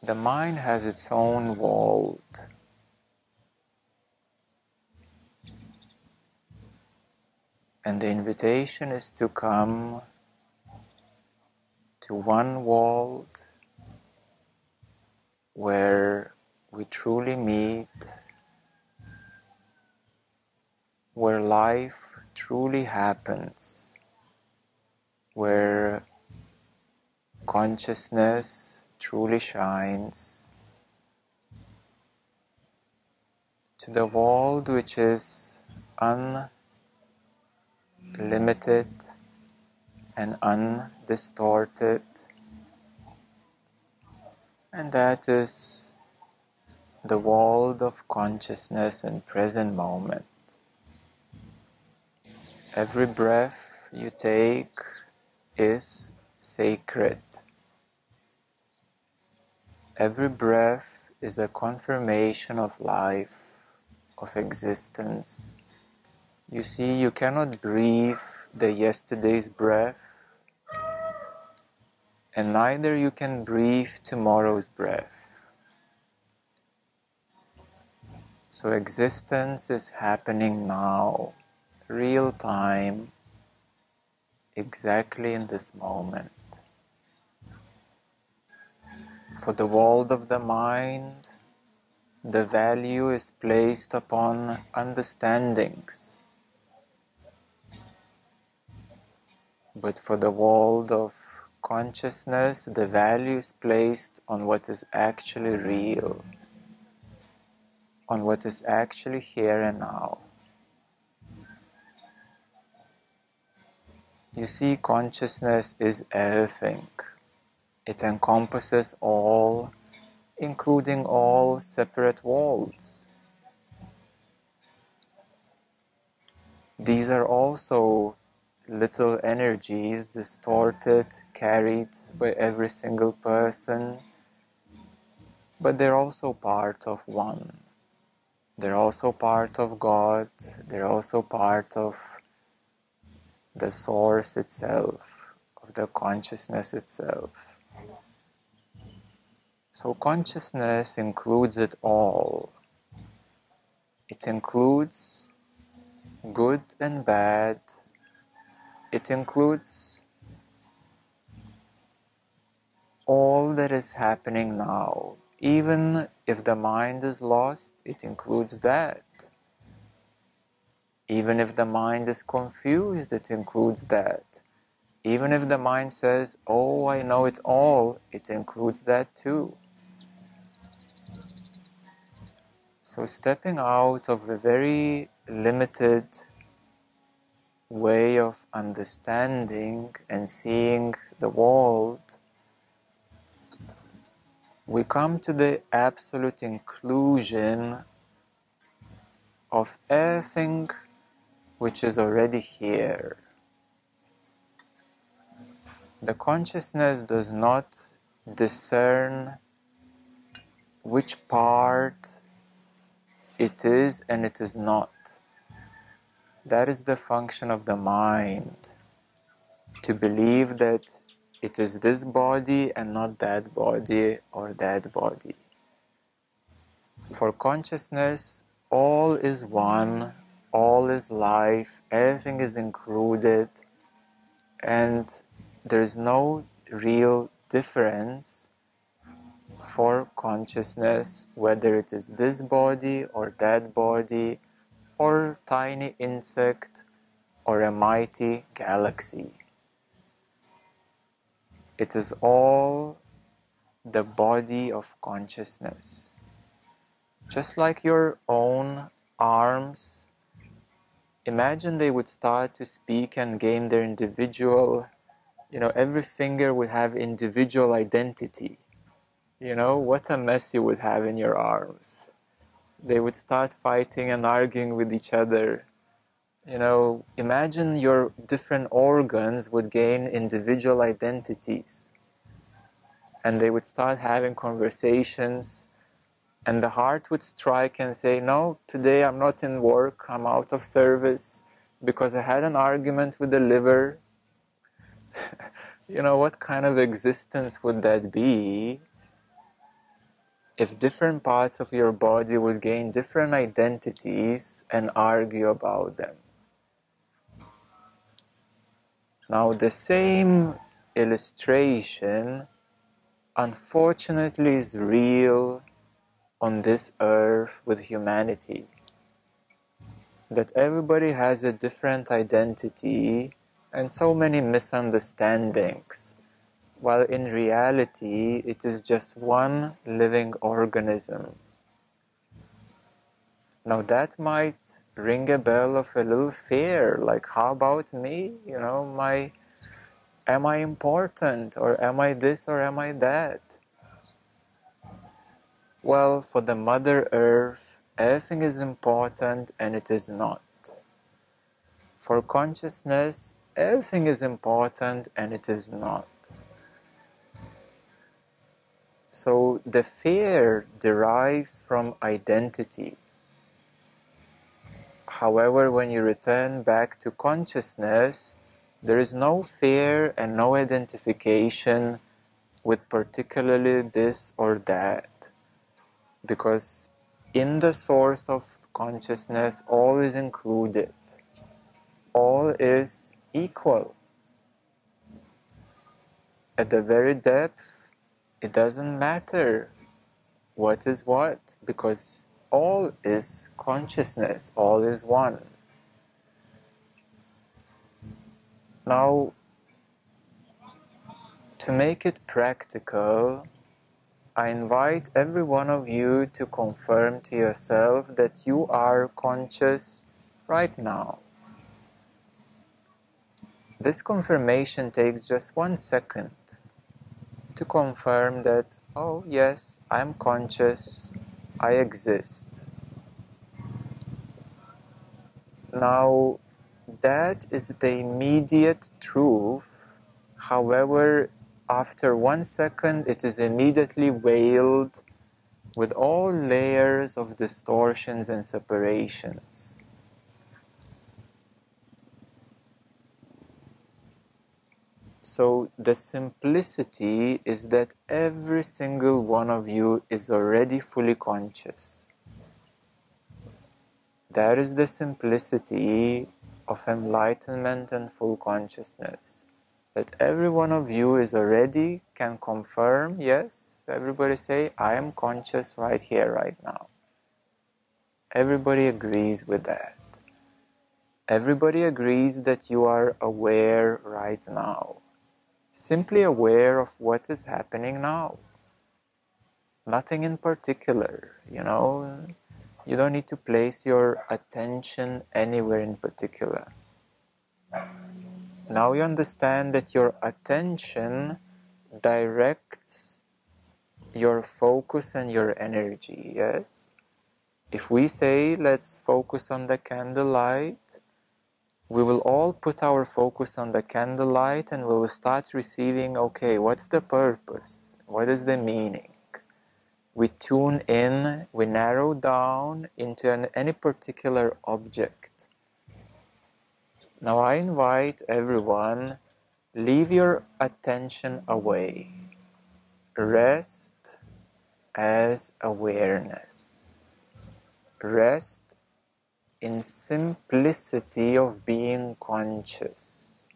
The mind has its own world. And the invitation is to come to one world where we truly meet, where life truly happens, where consciousness truly shines, to the world which is unlimited and undistorted, and that is the world of consciousness and present moment. Every breath you take is sacred. Every breath is a confirmation of life, of existence. You see, you cannot breathe the yesterday's breath, and neither you can breathe tomorrow's breath. So existence is happening now, real time, exactly in this moment. For the world of the mind, the value is placed upon understandings. But for the world of consciousness, the value is placed on what is actually real, on what is actually here and now. You see, consciousness is everything. It encompasses all, including all separate worlds. These are also little energies distorted, carried by every single person, but they're also part of one. They're also part of God, they're also part of the source itself, of the consciousness itself. So consciousness includes it all. It includes good and bad. It includes all that is happening now. Even if the mind is lost, it includes that. Even if the mind is confused, it includes that. Even if the mind says, "Oh, I know it all," it includes that too. So stepping out of a very limited way of understanding and seeing the world, we come to the absolute inclusion of everything which is already here. The consciousness does not discern which part it is and it is not. That is the function of the mind, to believe that it is this body and not that body or that body. For consciousness, all is one, all is life, everything is included, and there is no real difference for consciousness, whether it is this body or that body, or tiny insect or a mighty galaxy. It is all the body of consciousness. Just like your own arms, imagine they would start to speak and gain their individual, every finger would have individual identity. What a mess you would have in your arms. They would start fighting and arguing with each other. Imagine your different organs would gain individual identities. And they would start having conversations, and the heart would strike and say, "No, today I'm not in work, I'm out of service because I had an argument with the liver." What kind of existence would that be? if different parts of your body would gain different identities and argue about them. Now, the same illustration, unfortunately, is real on this earth with humanity. That everybody has a different identity and so many misunderstandings, while in reality it is just one living organism. Now that might ring a bell of a little fear, like how about me? You know, am I important, or am I this, or am I that? Well, for the Mother Earth, everything is important and it is not. For consciousness, everything is important and it is not. So the fear derives from identity. However, when you return back to consciousness, there is no fear and no identification with particularly this or that. Because in the source of consciousness, all is included. All is equal. At the very depth, it doesn't matter what is what, because all is consciousness, all is one. Now, to make it practical, I invite every one of you to confirm to yourself that you are conscious right now. This confirmation takes just 1 second to confirm that, oh yes, I'm conscious, I exist. Now, that is the immediate truth. However, after 1 second, it is immediately veiled with all layers of distortions and separations. So the simplicity is that every single one of you is already fully conscious. That is the simplicity of enlightenment and full consciousness. That every one of you is already, can confirm, yes, everybody say, I am conscious right here, right now. Everybody agrees with that. Everybody agrees that you are aware right now. Simply aware of what is happening now. Nothing in particular, you know. You don't need to place your attention anywhere in particular. Now you understand that your attention directs your focus and your energy, yes? If we say, let's focus on the candlelight, we will all put our focus on the candlelight and we will start receiving, okay, what's the purpose? What is the meaning? We tune in, we narrow down into any particular object. Now I invite everyone, leave your attention away. Rest as awareness. Rest in simplicity of being conscious.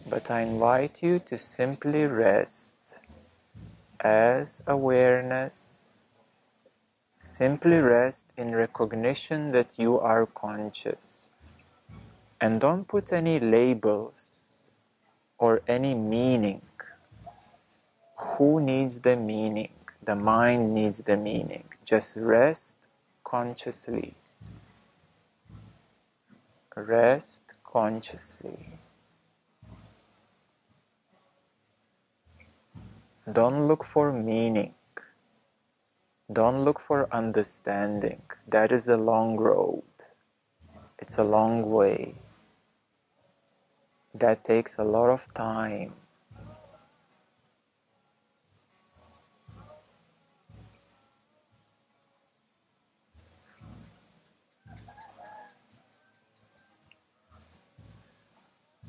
But I invite you to simply rest as awareness. Simply rest in recognition that you are conscious. And don't put any labels or any meaning. Who needs the meaning? The mind needs the meaning. Just rest consciously. Rest consciously. Don't look for meaning. Don't look for understanding. That is a long road. It's a long way. That takes a lot of time.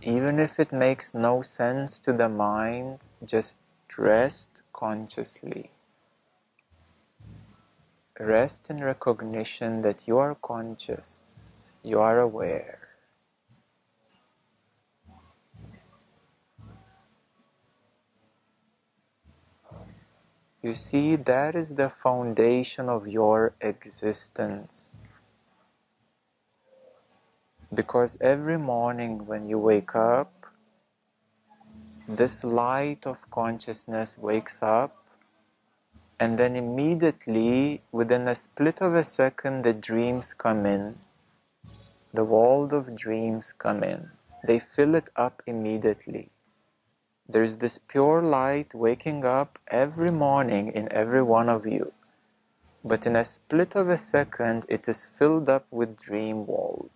Even if it makes no sense to the mind, just rest consciously. Rest in recognition that you are conscious, you are aware. You see, that is the foundation of your existence. Because every morning when you wake up, this light of consciousness wakes up, and then immediately, within a split of a second, the dreams come in. The world of dreams come in. They fill it up immediately. There's this pure light waking up every morning in every one of you. But in a split of a second, it is filled up with dream world.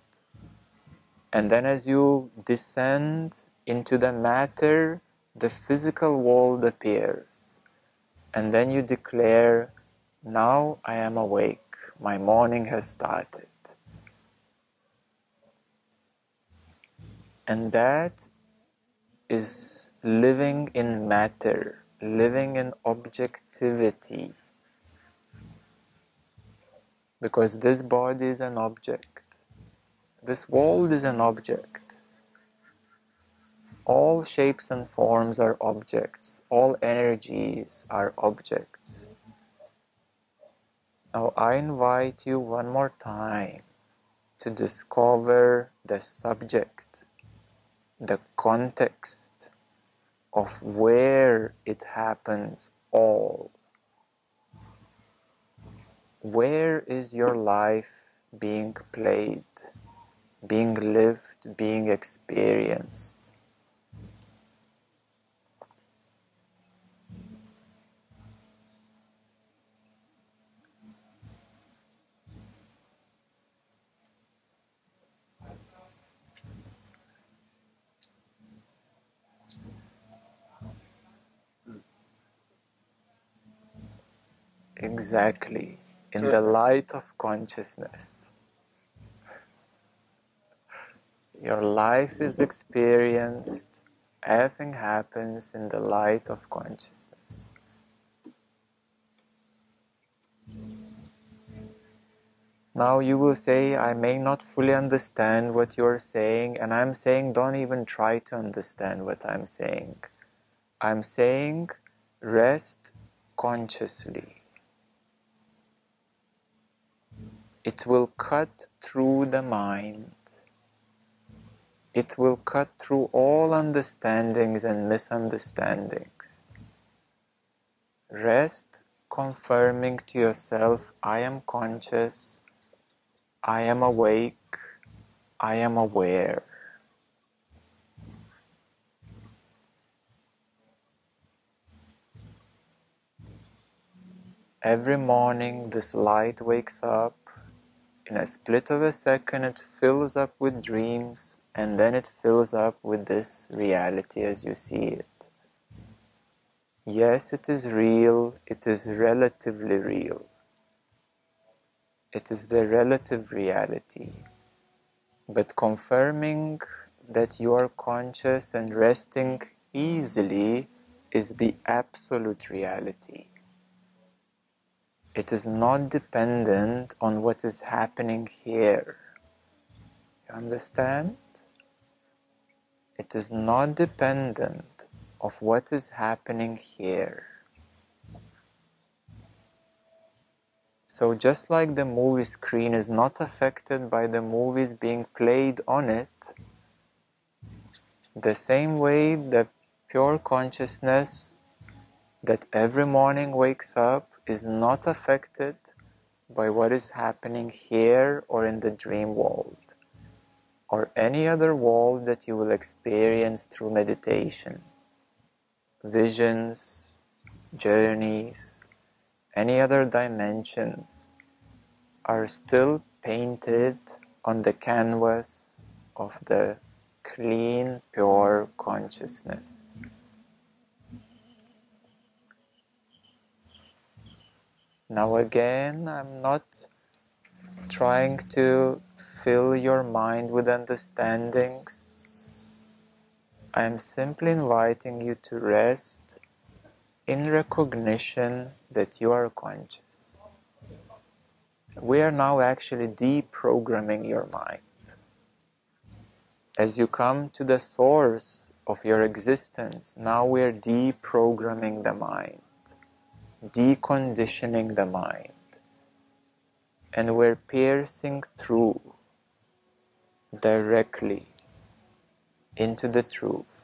And then as you descend into the matter, the physical world appears. And then you declare, now I am awake. My morning has started. And that is living in matter, living in objectivity. Because this body is an object. This world is an object. All shapes and forms are objects. All energies are objects. Now I invite you one more time to discover the subject, the context of where it happens all. Where is your life being played, being lived, being experienced? Exactly, in the light of consciousness. Your life is experienced, everything happens in the light of consciousness. Now you will say, I may not fully understand what you are saying, and I'm saying don't even try to understand what I'm saying. I'm saying rest consciously. It will cut through the mind. It will cut through all understandings and misunderstandings. Rest confirming to yourself, I am conscious, I am awake, I am aware. Every morning this light wakes up. In a split of a second it fills up with dreams, and then it fills up with this reality as you see it. Yes, it is real, it is relatively real. It is the relative reality. But confirming that you are conscious and resting easily is the absolute reality. It is not dependent on what is happening here. You understand? It is not dependent of what is happening here. So just like the movie screen is not affected by the movies being played on it, the same way the pure consciousness that every morning wakes up is not affected by what is happening here or in the dream world, or any other world that you will experience through meditation. Visions, journeys, any other dimensions are still painted on the canvas of the clean, pure consciousness. Now again, I'm not trying to fill your mind with understandings. I am simply inviting you to rest in recognition that you are conscious. We are now actually deprogramming your mind. As you come to the source of your existence, now we are deprogramming the mind, deconditioning the mind, and we're piercing through directly into the truth.